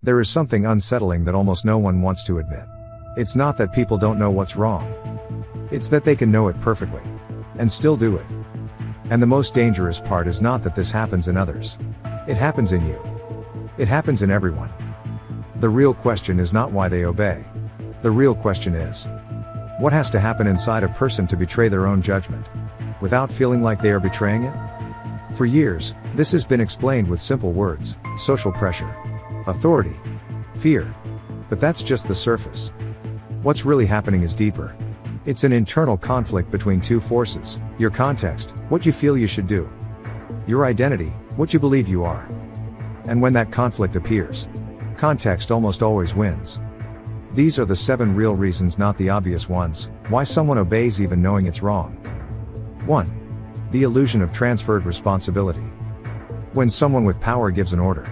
There is something unsettling that almost no one wants to admit. It's not that people don't know what's wrong. It's that they can know it perfectly. And still do it. And the most dangerous part is not that this happens in others. It happens in you. It happens in everyone. The real question is not why they obey. The real question is, what has to happen inside a person to betray their own judgment, without feeling like they are betraying it? For years, this has been explained with simple words: social pressure, authority, fear. But that's just the surface. What's really happening is deeper. It's an internal conflict between two forces: your context, what you feel you should do; your identity, what you believe you are. And when that conflict appears, context almost always wins. These are the 7 real reasons, not the obvious ones, why someone obeys even knowing it's wrong. 1. The illusion of transferred responsibility. When someone with power gives an order,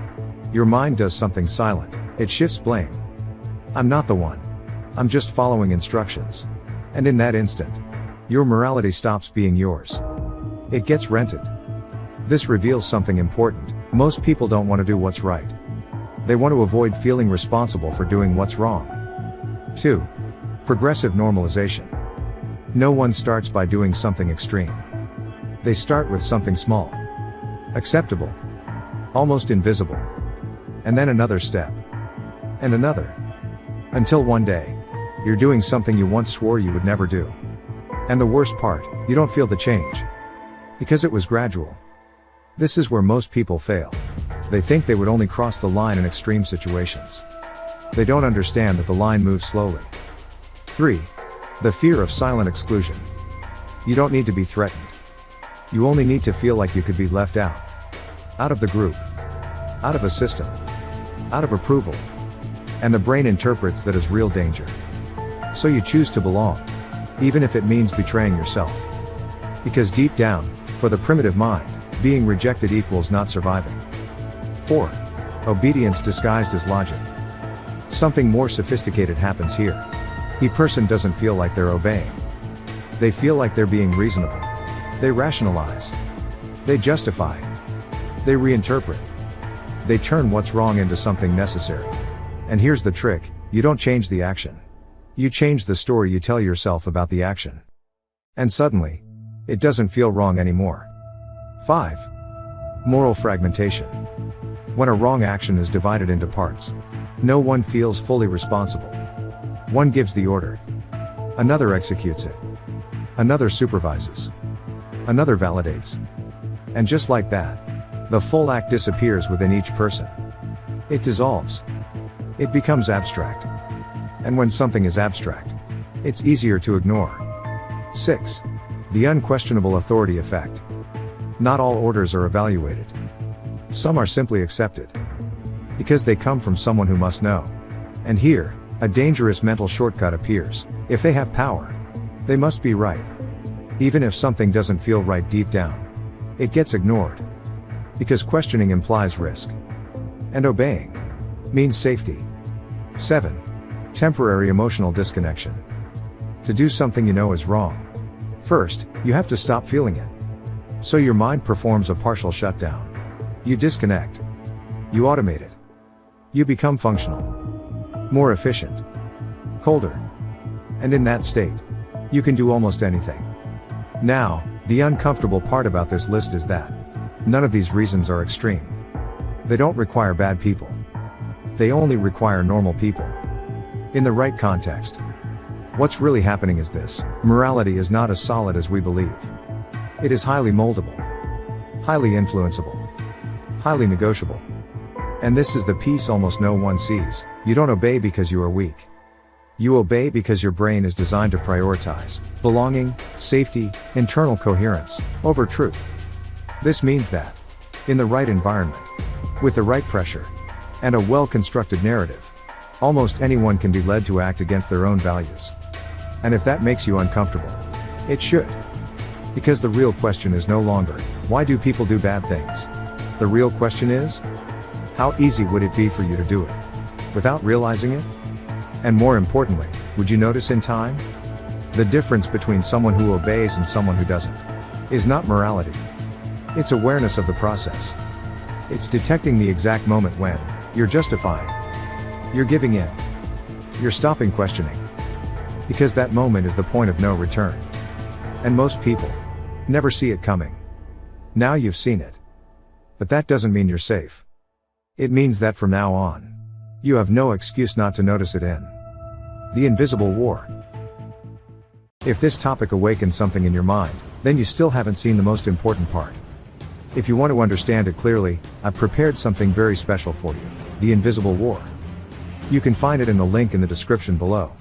your mind does something silent. It shifts blame. I'm not the one. I'm just following instructions. And in that instant, your morality stops being yours. It gets rented. This reveals something important. Most people don't want to do what's right. They want to avoid feeling responsible for doing what's wrong. 2. Progressive normalization. No one starts by doing something extreme. They start with something small, acceptable, almost invisible. And then another step. And another. Until one day, you're doing something you once swore you would never do. And the worst part, you don't feel the change. Because it was gradual. This is where most people fail. They think they would only cross the line in extreme situations. They don't understand that the line moves slowly. 3. The fear of silent exclusion. You don't need to be threatened. You only need to feel like you could be left out. Out of the group. Out of a system. Out of approval. And the brain interprets that as real danger. So you choose to belong, even if it means betraying yourself. Because deep down, for the primitive mind, being rejected equals not surviving. 4. Obedience disguised as logic. Something more sophisticated happens here. The person doesn't feel like they're obeying. They feel like they're being reasonable. They rationalize. They justify. They reinterpret. They turn what's wrong into something necessary. And here's the trick: you don't change the action. You change the story you tell yourself about the action. And suddenly, it doesn't feel wrong anymore. 5. Moral fragmentation. When a wrong action is divided into parts, no one feels fully responsible. One gives the order. Another executes it. Another supervises. Another validates. And just like that, the full act disappears within each person. It dissolves. It becomes abstract. And when something is abstract, it's easier to ignore. 6. The unquestionable authority effect. Not all orders are evaluated. Some are simply accepted. Because they come from someone who must know. And here, a dangerous mental shortcut appears. If they have power, they must be right. Even if something doesn't feel right deep down, it gets ignored. Because questioning implies risk. And obeying means safety. 7. Temporary emotional disconnection. To do something you know is wrong, first, you have to stop feeling it. So your mind performs a partial shutdown. You disconnect. You automate it. You become functional. More efficient. Colder. And in that state, you can do almost anything. Now, the uncomfortable part about this list is that none of these reasons are extreme. They don't require bad people. They only require normal people. In the right context. What's really happening is this: morality is not as solid as we believe. It is highly moldable. Highly influenceable. Highly negotiable. And this is the piece almost no one sees. You don't obey because you are weak. You obey because your brain is designed to prioritize belonging, safety, internal coherence, over truth. This means that, in the right environment, with the right pressure, and a well-constructed narrative, almost anyone can be led to act against their own values. And if that makes you uncomfortable, it should. Because the real question is no longer, why do people do bad things? The real question is, how easy would it be for you to do it, without realizing it? And more importantly, would you notice in time? The difference between someone who obeys and someone who doesn't is not morality. It's awareness of the process. It's detecting the exact moment when you're justifying You're giving in. You're stopping questioning. Because that moment is the point of no return. And most people never see it coming. Now you've seen it. But that doesn't mean you're safe. It means that from now on, you have no excuse not to notice it in the invisible war. If this topic awakens something in your mind, then you still haven't seen the most important part. If you want to understand it clearly, I've prepared something very special for you, the invisible war. You can find it in the link in the description below.